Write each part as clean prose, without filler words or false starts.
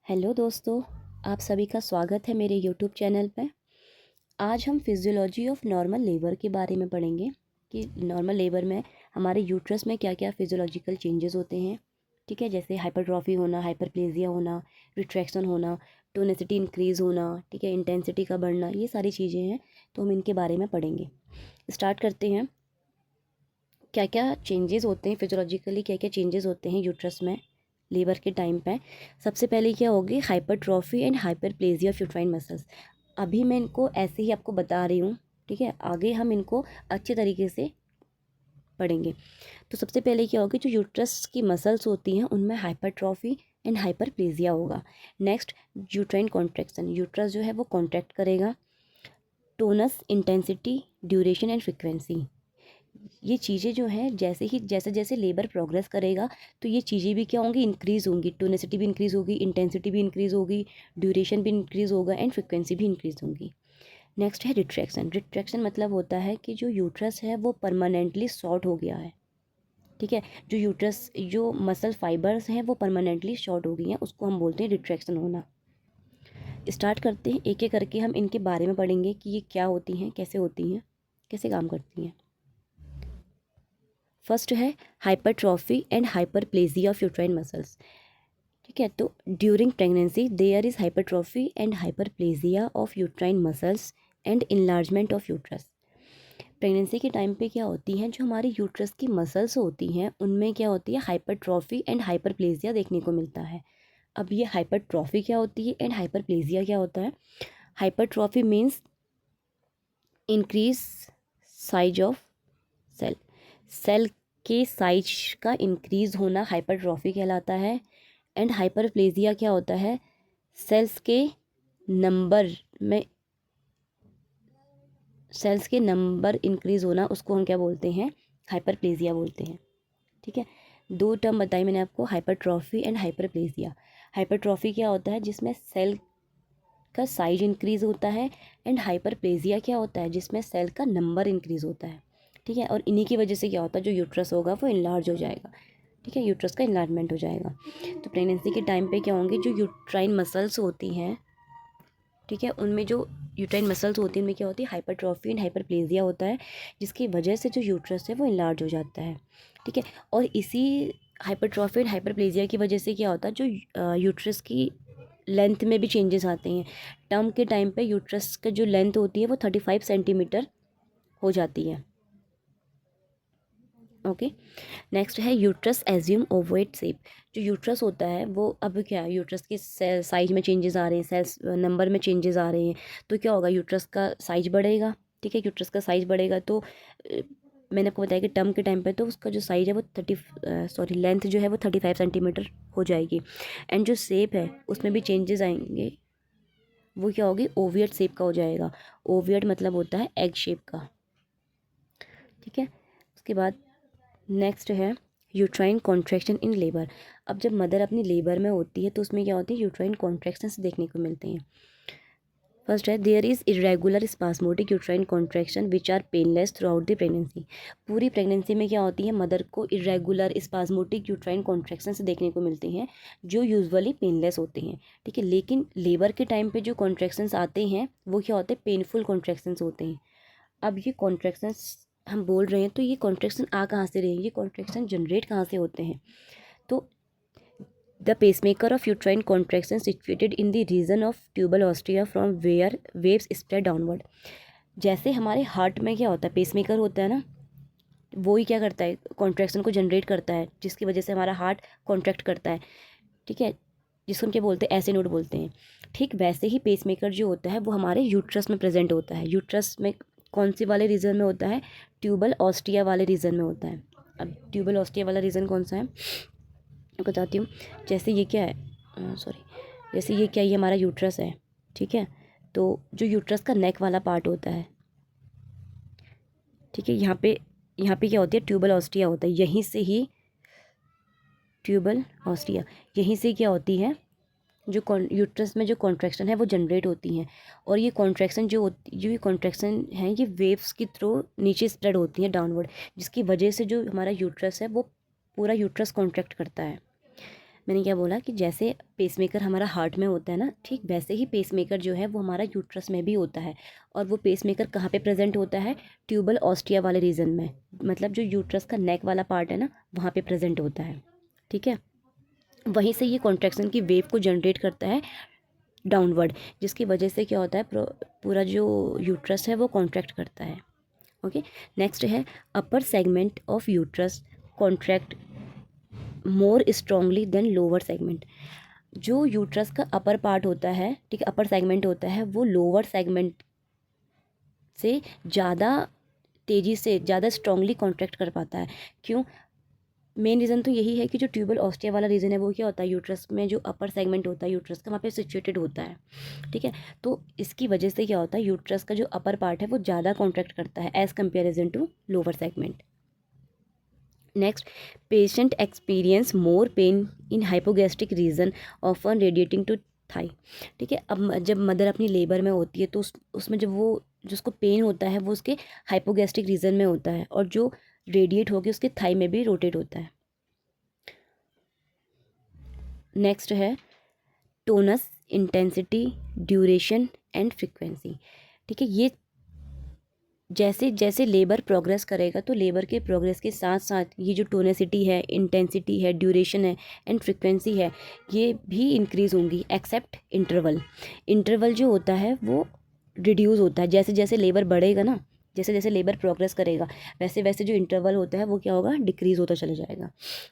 Hello दोस्तों, आप सभी का स्वागत है मेरे यूट्यूब चैनल पर। आज हम फिजियोलॉजी ऑफ नॉर्मल लेबर के बारे में पढ़ेंगे कि नॉर्मल लेबर में हमारे यूट्रस में क्या क्या फिजियोलॉजिकल चेंजेस होते हैं। ठीक है, जैसे हाइपरट्रॉफी होना, हाइपरप्लेजिया होना, रिट्रैक्शन होना, टोनिसिटी इंक्रीज़ होना, ठीक है, इंटेंसिटी का बढ़ना, ये सारी चीज़ें हैं। तो हम इनके बारे में पढ़ेंगे। स्टार्ट करते हैं। क्या क्या चेंजेस होते हैं फिजियोलॉजिकली, क्या क्या चेंजेस होते हैं यूट्रस में लेबर के टाइम पे। सबसे पहले क्या होगी, hypertrophy and hyperplasia of uterine muscles. अभी मैं इनको ऐसे ही आपको बता रही हूँ, ठीक है, आगे हम इनको अच्छे तरीके से पढ़ेंगे। तो सबसे पहले क्या होगी, जो यूट्रस की मसल्स होती हैं उनमें हाइपरट्रॉफी एंड हाइपरप्लेजिया होगा। नेक्स्ट, यूट्राइन कॉन्ट्रैक्शन, यूट्रस जो है वो कॉन्ट्रैक्ट करेगा। टोनस, इंटेंसिटी, ड्यूरेशन एंड फ्रिक्वेंसी, ये चीज़ें जो हैं जैसे जैसे लेबर प्रोग्रेस करेगा तो ये चीज़ें भी क्या होंगी, इंक्रीज़ होंगी। टोनिसिटी भी इंक्रीज़ होगी, इंटेंसिटी भी इंक्रीज़ होगी, ड्यूरेशन भी इंक्रीज़ होगा एंड फ्रिक्वेंसी भी इंक्रीज़ होंगी। नेक्स्ट है रिट्रैक्शन। रिट्रैक्शन मतलब होता है कि जो यूट्रस है वो परमानेंटली शॉर्ट हो गया है। ठीक है, जो मसल फाइबर्स हैं वो परमानेंटली शॉर्ट हो गई हैं, उसको हम बोलते हैं रिट्रैक्शन होना। स्टार्ट करते हैं, एक एक करके हम इनके बारे में पढ़ेंगे कि ये क्या होती हैं, कैसे काम करती हैं। फर्स्ट है hypertrophy and hyperplasia of uterine muscles. ठीक है, तो during pregnancy there is hypertrophy and hyperplasia of uterine muscles and enlargement of uterus. Pregnancy के टाइम पे क्या होती हैं, जो हमारी यूट्रस की मसल्स होती हैं उनमें क्या होती है, हाइपरट्रॉफी एंड हाइपरप्लेजिया देखने को मिलता है। अब ये हाइपरट्रॉफी क्या होती है एंड हाइपरप्लेजिया क्या होता है। Hypertrophy means increase size of cell, cell के साइज का इंक्रीज होना हाइपरट्रॉफी कहलाता है। एंड हाइपरप्लेजिया क्या होता है, सेल्स के नंबर में सेल्स के नंबर इंक्रीज होना, उसको हम क्या बोलते हैं, हाइपरप्लेजिया बोलते हैं। ठीक है, दो टर्म बताई मैंने आपको, हाइपरट्रॉफी एंड हाइपरप्लेजिया। हाइपरट्रॉफी क्या होता है, जिसमें सेल का साइज इंक्रीज होता है। एंड हाइपरप्लेजिया क्या होता है, जिसमें सेल का नंबर इंक्रीज होता है। ठीक है, और इन्हीं की वजह से क्या होता है, जो यूट्रस होगा वो इनलार्ज हो जाएगा। ठीक है, यूट्रस का इनलार्जमेंट हो जाएगा। तो प्रेगनेंसी के टाइम पे क्या होंगे, जो यूट्राइन मसल्स होती हैं, ठीक है, उनमें जो यूट्राइन मसल्स होती हैं उनमें क्या होती है, हाइपरट्रॉफी एंड हाइपरप्लेजिया होता है, जिसकी वजह से जो यूट्रस है वो इनलार्ज हो जाता है। ठीक है, और इसी हाइपरट्रॉफी एंड हाइपरप्लेजिया की वजह से क्या होता है, जो यूट्रस की लेंथ में भी चेंजेस आते हैं। टर्म के टाइम पे यूट्रस का जो लेंथ होती है वो 35 सेंटीमीटर हो जाती है। ओके, नेक्स्ट है यूट्रस एज्यूम ओवोइड शेप। जो यूट्रस होता है वो अब क्या है, यूट्रस की सेल साइज में चेंजेस आ रहे हैं, सेल्स नंबर में चेंजेस आ रहे हैं, तो क्या होगा, यूट्रस का साइज बढ़ेगा। ठीक है, यूट्रस का साइज बढ़ेगा तो मैंने आपको बताया कि टर्म के टाइम पे तो उसका जो साइज है वो लेंथ जो है वो 35 सेंटीमीटर हो जाएगी। एंड जो शेप है उसमें भी चेंजेस आएंगे, वो क्या होगी, ओवियट शेप का हो जाएगा। ओवियट मतलब होता है एग शेप का। ठीक है, उसके बाद नेक्स्ट है यूट्राइन कॉन्ट्रैक्शन इन लेबर। अब जब मदर अपनी लेबर में होती है तो उसमें क्या होती है, यूट्राइन कॉन्ट्रैक्शंस देखने को मिलते हैं। फर्स्ट है, there is irregular spasmodic uterine contraction which are painless throughout the pregnancy. पूरी प्रेगनेंसी में क्या होती है, मदर को इरेगुलर स्पास्मोटिक यूट्राइन कॉन्ट्रैक्शंस देखने को मिलते हैं, जो यूजुअली पेनलेस होते हैं। ठीक है, लेकिन लेबर के टाइम पे जो कॉन्ट्रैक्शंस आते हैं वो क्या होते हैं, पेनफुल कॉन्ट्रैक्शंस होते हैं। अब ये कॉन्ट्रैक्शंस हम बोल रहे हैं तो ये कॉन्ट्रैक्शन आ कहाँ से रहे हैं, ये कॉन्ट्रैक्शन जनरेट कहाँ से होते हैं। तो the pacemaker of uterine contraction situated in the region of tubal ostia from where waves spread downward. जैसे हमारे हार्ट में क्या होता है, पेसमेकर होता है ना, वो ही क्या करता है, कॉन्ट्रैक्शन को जनरेट करता है, जिसकी वजह से हमारा हार्ट कॉन्ट्रैक्ट करता है। ठीक है, जिसको हम क्या बोलते हैं, ऐसे नोड बोलते हैं। ठीक वैसे ही पेसमेकर जो होता है वो हमारे यूट्रस में प्रेजेंट होता है। यूट्रस में कौन सी वाले रीजन में होता है, ट्यूबल ऑस्टिया वाले रीजन में होता है। अब ट्यूबल ऑस्टिया वाला रीजन कौन सा है, मैं बताती हूँ। जैसे ये क्या है, जैसे ये क्या, ये हमारा यूट्रस है। ठीक है, तो जो यूट्रस का नेक वाला पार्ट होता है, ठीक है, यहाँ पे क्या होती है, ट्यूबल ऑस्टिया होता है। यहीं से ही ट्यूबल ऑस्टिया, यहीं से क्या होती है, जो यूट्रस में जो कॉन्ट्रैक्शन है वो जनरेट होती हैं। और ये कॉन्ट्रैक्शन जो ये कॉन्ट्रैक्शन है ये वेव्स के थ्रू नीचे स्प्रेड होती हैं डाउनवर्ड, जिसकी वजह से जो हमारा यूट्रस है वो पूरा यूट्रस कॉन्ट्रैक्ट करता है। मैंने क्या बोला कि जैसे पेसमेकर हमारा हार्ट में होता है ना, ठीक वैसे ही पेसमेकर जो है वो हमारा यूट्रस में भी होता है। और वो पेसमेकर कहाँ पे प्रेजेंट होता है? ट्यूबल ऑस्टिया वाले रीजन में, मतलब जो यूट्रस का नेक वाला पार्ट है ना, वहाँ पे प्रेजेंट होता है। ठीक है, वहीं से ये कॉन्ट्रैक्शन की वेव को जनरेट करता है डाउनवर्ड, जिसकी वजह से क्या होता है, पूरा जो यूट्रस है वो कॉन्ट्रैक्ट करता है। ओके, नेक्स्ट है upper segment of uterus contract more strongly than lower segment. जो यूट्रस का अपर पार्ट होता है, ठीक है, अपर सेगमेंट होता है, वो लोअर सेगमेंट से ज़्यादा तेज़ी से, ज़्यादा स्ट्रांगली कॉन्ट्रैक्ट कर पाता है। क्यों? मेन रीज़न तो यही है कि जो ट्यूबल ऑस्टिया वाला रीज़न है वो क्या होता है, यूट्रस में जो अपर सेगमेंट होता है यूट्रस का, वहाँ पे सिचुएटेड होता है। ठीक है, तो इसकी वजह से क्या होता है, यूट्रस का जो अपर पार्ट है वो ज़्यादा कॉन्ट्रैक्ट करता है as comparison to lower segment. Next, patient experience more pain in hypogastric region often radiating to thigh. ठीक है, अब जब मदर अपनी लेबर में होती है तो उसमें जब वो जिसको पेन होता है वो उसके हाइपोगैस्ट्रिक रीजन में होता है, और जो रेडिएट होकर उसके थाई में भी रोटेट होता है। नेक्स्ट है टोनस, इंटेंसिटी, ड्यूरेशन एंड फ्रीक्वेंसी। ठीक है, ये जैसे जैसे लेबर प्रोग्रेस करेगा तो लेबर के प्रोग्रेस के साथ साथ ये जो टोनेसिटी है, इंटेंसिटी है, ड्यूरेशन है एंड फ्रिक्वेंसी है, ये भी इंक्रीज़ होंगी एक्सेप्ट इंटरवल। इंटरवल जो होता है वो रिड्यूस होता है जैसे जैसे लेबर बढ़ेगा ना, जैसे जैसे लेबर प्रोग्रेस करेगा वैसे वैसे जो इंटरवल होता है वो क्या होगा, डिक्रीज़ होता चला जाएगा।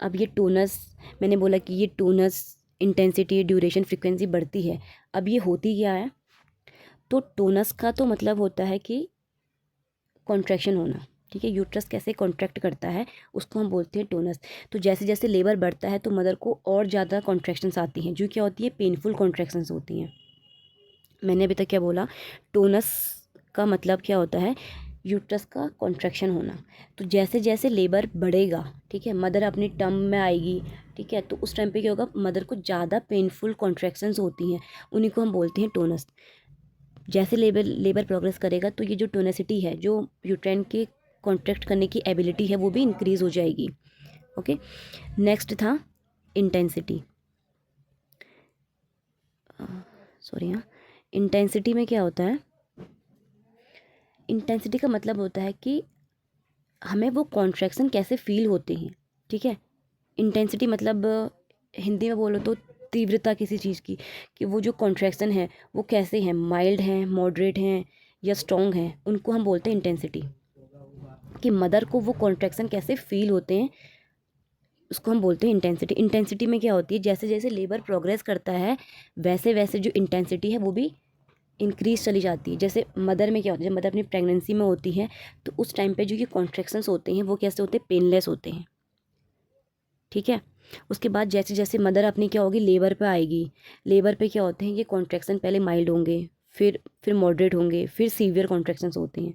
अब ये टोनस, मैंने बोला कि ये टोनस, इंटेंसिटी, ड्यूरेशन, फ्रिक्वेंसी बढ़ती है। अब ये होती क्या है, तो टोनस का तो मतलब होता है कि कॉन्ट्रैक्शन होना। ठीक है, यूट्रस कैसे कॉन्ट्रैक्ट करता है उसको हम बोलते हैं टोनस। तो जैसे जैसे लेबर बढ़ता है तो मदर को और ज़्यादा कॉन्ट्रैक्शंस आती हैं, जो क्या होती है, पेनफुल कॉन्ट्रैक्शंस होती हैं। मैंने अभी तक क्या बोला, टोनस का मतलब क्या होता है, यूट्रस का कॉन्ट्रैक्शन होना। तो जैसे जैसे लेबर बढ़ेगा, ठीक है, मदर अपनी टर्म में आएगी, ठीक है, तो उस टाइम पे क्या होगा, मदर को ज़्यादा पेनफुल कॉन्ट्रैक्शंस होती हैं, उन्हीं को हम बोलते हैं टोनस। जैसे लेबर लेबर प्रोग्रेस करेगा तो ये जो टोनेसिटी है, जो यूट्राइन के कॉन्ट्रैक्ट करने की एबिलिटी है, वो भी इंक्रीज़ हो जाएगी। ओके, नेक्स्ट था इंटेंसिटी। सॉरी, हाँ, इंटेंसिटी में क्या होता है, इंटेंसिटी का मतलब होता है कि हमें वो कॉन्ट्रैक्शन कैसे फील होते हैं। ठीक है, इंटेंसिटी मतलब हिंदी में बोलो तो तीव्रता किसी चीज़ की, कि वो जो कॉन्ट्रैक्शन है वो कैसे हैं, माइल्ड हैं, मॉडरेट हैं या स्ट्रॉन्ग हैं, उनको हम बोलते हैं इंटेंसिटी। कि मदर को वो कॉन्ट्रैक्शन कैसे फील होते हैं उसको हम बोलते हैं इंटेंसिटी। इंटेंसिटी में क्या होती है, जैसे जैसे लेबर प्रोग्रेस करता है वैसे वैसे जो इंटेंसिटी है वो भी इंक्रीज चली जाती है। जैसे मदर में क्या होता है, जब मदर अपनी प्रेगनेंसी में होती है तो उस टाइम पे जो ये कॉन्ट्रैक्शंस होते हैं वो कैसे होते हैं, पेनलेस होते हैं। ठीक है, उसके बाद जैसे जैसे मदर अपनी क्या होगी, लेबर पे आएगी, लेबर पे क्या होते हैं, ये कॉन्ट्रैक्शन पहले माइल्ड होंगे, फिर मॉडरेट होंगे, फिर सीवियर कॉन्ट्रैक्शंस होते हैं।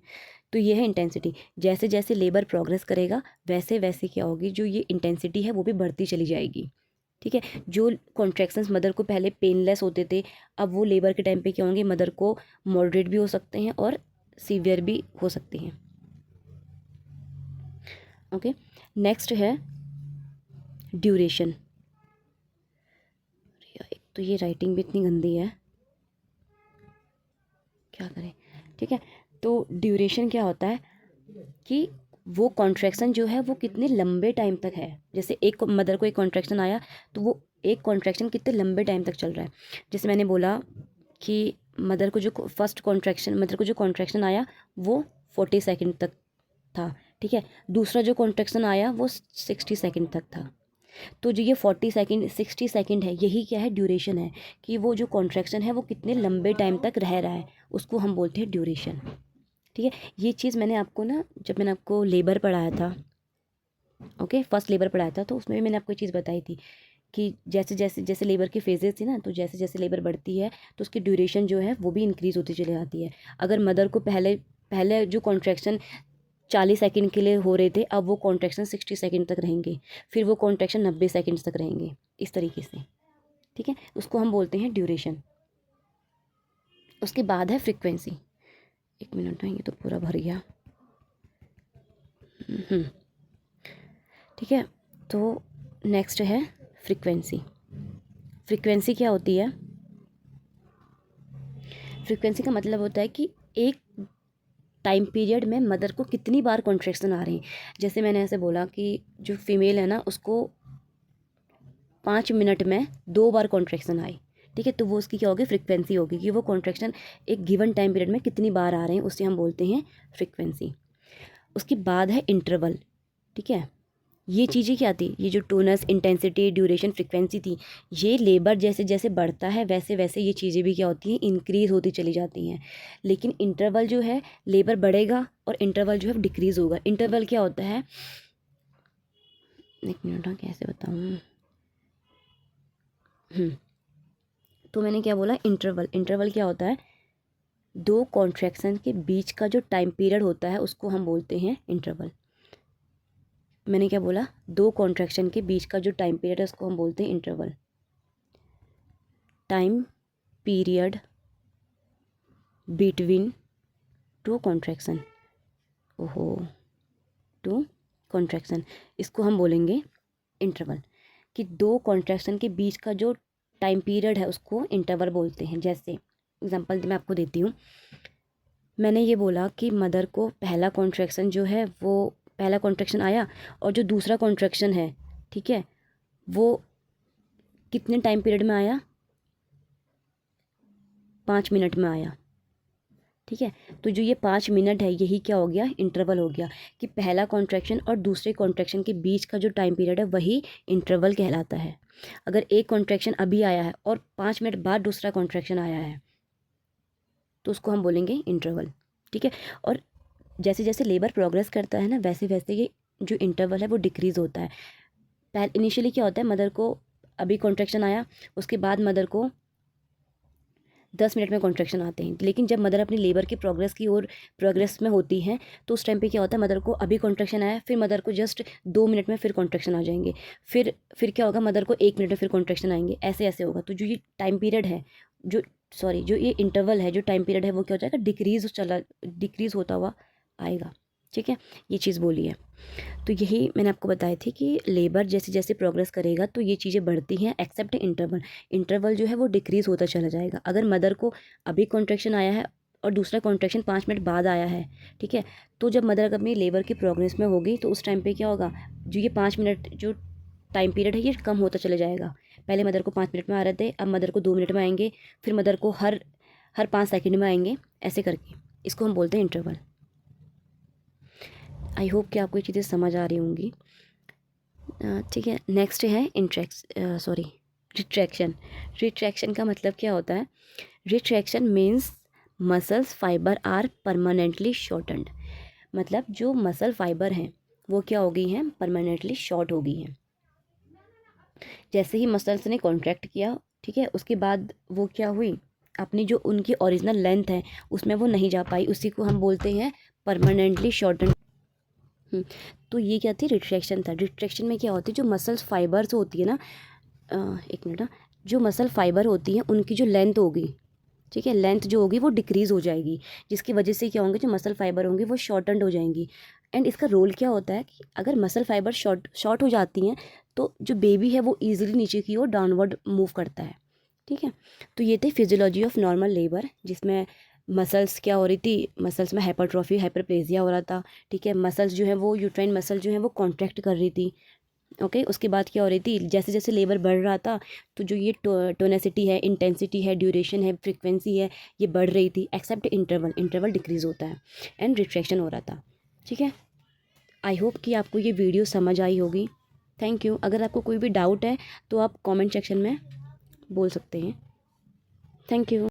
तो ये है इंटेंसिटी। जैसे जैसे लेबर प्रोग्रेस करेगा वैसे वैसे क्या होगी, जो ये इंटेंसिटी है वो भी बढ़ती चली जाएगी। ठीक है, जो कॉन्ट्रैक्शंस मदर को पहले पेनलेस होते थे, अब वो लेबर के टाइम पे क्या होंगे, मदर को मॉडरेट भी हो सकते हैं और सीवियर भी हो सकते हैं। ओके, नेक्स्ट है ड्यूरेशन। एक तो ये राइटिंग भी इतनी गंदी है, क्या करें। ठीक है, तो ड्यूरेशन क्या होता है कि वो कॉन्ट्रैक्शन जो है वो कितने लंबे टाइम तक है। जैसे एक मदर को एक कॉन्ट्रैक्शन आया तो वो एक कॉन्ट्रैक्शन कितने लंबे टाइम तक चल रहा है। जैसे मैंने बोला कि मदर को जो फर्स्ट कॉन्ट्रैक्शन, मदर को जो कॉन्ट्रैक्शन आया वो 40 सेकेंड तक था। ठीक है, दूसरा जो कॉन्ट्रैक्शन आया वो 60 सेकेंड तक था। तो जो ये 40 सेकेंड, 60 सेकेंड है, यही क्या है, ड्यूरेशन है। कि वो जो कॉन्ट्रैक्शन है वो कितने लंबे टाइम तक रह रहा है, उसको हम बोलते हैं ड्यूरेशन। ठीक है, ये चीज़ मैंने आपको ना, जब मैंने आपको लेबर पढ़ाया था, ओके, फर्स्ट लेबर पढ़ाया था, तो उसमें भी मैंने आपको ये चीज़ बताई थी कि जैसे जैसे जैसे लेबर के फेजेस थी ना, तो जैसे जैसे लेबर बढ़ती है तो उसकी ड्यूरेशन जो है वो भी इंक्रीज़ होती चली जाती है। अगर मदर को पहले पहले जो कॉन्ट्रैक्शन 40 सेकेंड के लिए हो रहे थे, अब वो कॉन्ट्रैक्शन 60 सेकेंड तक रहेंगे, फिर वो कॉन्ट्रैक्शन 90 सेकेंड तक रहेंगे, इस तरीके से। ठीक है, उसको हम बोलते हैं ड्यूरेशन। उसके बाद है फ्रिक्वेंसी। एक मिनट में, ये तो पूरा भर गया। ठीक है, तो नेक्स्ट है फ्रिक्वेंसी। फ्रीक्वेंसी क्या होती है? फ्रीक्वेंसी का मतलब होता है कि एक टाइम पीरियड में मदर को कितनी बार कॉन्ट्रैक्शन आ रही हैं। जैसे मैंने ऐसे बोला कि जो फीमेल है ना उसको 5 मिनट में 2 बार कॉन्ट्रैक्शन आई, ठीक है, तो वो उसकी क्या होगी? फ्रीक्वेंसी होगी कि वो कॉन्ट्रैक्शन एक गिवन टाइम पीरियड में कितनी बार आ रहे हैं, उससे हम बोलते हैं फ्रीक्वेंसी। उसके बाद है इंटरवल, ठीक है। ये चीज़ें क्या थी? ये जो टोनस, इंटेंसिटी, ड्यूरेशन, फ्रीक्वेंसी थी, ये लेबर जैसे जैसे बढ़ता है वैसे वैसे ये चीज़ें भी क्या होती हैं? इंक्रीज़ होती चली जाती हैं। लेकिन इंटरवल जो है, लेबर बढ़ेगा और इंटरवल जो है डिक्रीज़ होगा। इंटरवल क्या होता है? एक मिनट, हाँ कैसे बताऊँ। तो मैंने क्या बोला? इंटरवल। इंटरवल क्या होता है? दो कॉन्ट्रैक्शन के बीच का जो टाइम पीरियड होता है उसको हम बोलते हैं इंटरवल। मैंने क्या बोला? दो कॉन्ट्रैक्शन के बीच का जो टाइम पीरियड है उसको हम बोलते हैं interval. Time period between two contraction, ओहो, टू कॉन्ट्रैक्शन, इसको हम बोलेंगे इंटरवल। कि दो कॉन्ट्रैक्शन के बीच का जो टाइम पीरियड है उसको इंटरवल बोलते हैं। जैसे एग्जांपल मैं आपको देती हूँ। मैंने ये बोला कि मदर को पहला कॉन्ट्रैक्शन जो है वो पहला कॉन्ट्रैक्शन आया और जो दूसरा कॉन्ट्रैक्शन है, ठीक है, वो कितने टाइम पीरियड में आया? 5 मिनट में आया, ठीक है। तो जो ये 5 मिनट है यही क्या हो गया? इंटरवल हो गया। कि पहला कॉन्ट्रैक्शन और दूसरे कॉन्ट्रैक्शन के बीच का जो टाइम पीरियड है वही इंटरवल कहलाता है। अगर एक कॉन्ट्रैक्शन अभी आया है और 5 मिनट बाद दूसरा कॉन्ट्रैक्शन आया है तो उसको हम बोलेंगे इंटरवल, ठीक है। और जैसे जैसे लेबर प्रोग्रेस करता है ना वैसे वैसे ये जो इंटरवल है वो डिक्रीज़ होता है। पहले इनिशियली क्या होता है? मदर को अभी कॉन्ट्रैक्शन आया, उसके बाद मदर को 10 मिनट में कॉन्ट्रैक्शन आते हैं। लेकिन जब मदर अपनी लेबर की प्रोग्रेस की ओर प्रोग्रेस में होती हैं तो उस टाइम पे क्या होता है? मदर को अभी कॉन्ट्रैक्शन आया, फिर मदर को जस्ट 2 मिनट में फिर कॉन्ट्रैक्शन आ जाएंगे, फिर क्या होगा? मदर को 1 मिनट में फिर कॉन्ट्रैक्शन आएंगे, ऐसे ऐसे होगा। तो जो ये टाइम पीरियड है, जो जो ये इंटरवल है, जो टाइम पीरियड है वो क्या हो जाएगा? डिक्रीज़ होता हुआ आएगा, ठीक है। ये चीज़ बोली है। तो यही मैंने आपको बताई थी कि लेबर जैसे जैसे प्रोग्रेस करेगा तो ये चीज़ें बढ़ती हैं एक्सेप्ट इंटरवल। इंटरवल जो है वो डिक्रीज़ होता चला जाएगा। अगर मदर को अभी कॉन्ट्रैक्शन आया है और दूसरा कॉन्ट्रैक्शन 5 मिनट बाद आया है, ठीक है, तो जब मदर अपनी लेबर की प्रोग्रेस में होगी तो उस टाइम पे क्या होगा? जो ये 5 मिनट जो टाइम पीरियड है ये कम होता चला जाएगा। पहले मदर को 5 मिनट में आ रहे थे, अब मदर को 2 मिनट में आएंगे, फिर मदर को हर हर 5 सेकेंड में आएंगे, ऐसे करके। इसको हम बोलते हैं इंटरवल। आई होप कि आपको ये चीज़ें समझ आ रही होंगी, ठीक है। नेक्स्ट है रिट्रैक्शन। रिट्रैक्शन का मतलब क्या होता है? Retraction means muscles fibre are permanently shortened. मतलब जो मसल फाइबर हैं वो क्या हो गई हैं? परमानेंटली शॉर्ट हो गई हैं। जैसे ही मसल्स ने कॉन्ट्रैक्ट किया, ठीक है, उसके बाद वो क्या हुई? अपनी जो उनकी ओरिजिनल लेंथ है उसमें वो नहीं जा पाई, उसी को हम बोलते हैं परमानेंटली शॉर्टन। तो ये क्या थी? रिट्रैक्शन था। रिट्रैक्शन में क्या होती है? जो मसल्स फाइबर्स होती है ना, एक मिनट, जो मसल फाइबर होती हैं उनकी जो लेंथ होगी, ठीक है, लेंथ जो होगी वो डिक्रीज़ हो जाएगी, जिसकी वजह से क्या होंगे? जो मसल फाइबर होंगी वो शॉर्टन्ड हो जाएंगी। एंड इसका रोल क्या होता है कि अगर मसल फाइबर शॉर्ट हो जाती हैं तो जो बेबी है वो ईजिली नीचे की ओर डाउनवर्ड मूव करता है, ठीक है। तो ये थे फिजियोलॉजी ऑफ नॉर्मल लेबर, जिसमें मसल्स क्या हो रही थी? मसल्स में हाइपरट्रॉफी, हाइपरप्लेजिया हो रहा था, ठीक है। मसल्स जो है वो यूट्राइन मसल जो है वो कॉन्ट्रैक्ट कर रही थी, ओके। उसके बाद क्या हो रही थी? जैसे जैसे लेबर बढ़ रहा था तो जो ये टोनेसिटी है, इंटेंसिटी है, ड्यूरेशन है, फ्रीक्वेंसी है, ये बढ़ रही थी एक्सेप्ट इंटरवल। इंटरवल डिक्रीज़ होता है एंड रिट्रैक्शन हो रहा था, ठीक है। आई होप कि आपको ये वीडियो समझ आई होगी। Thank you. अगर आपको कोई भी डाउट है तो आप कमेंट सेक्शन में बोल सकते हैं। Thank you.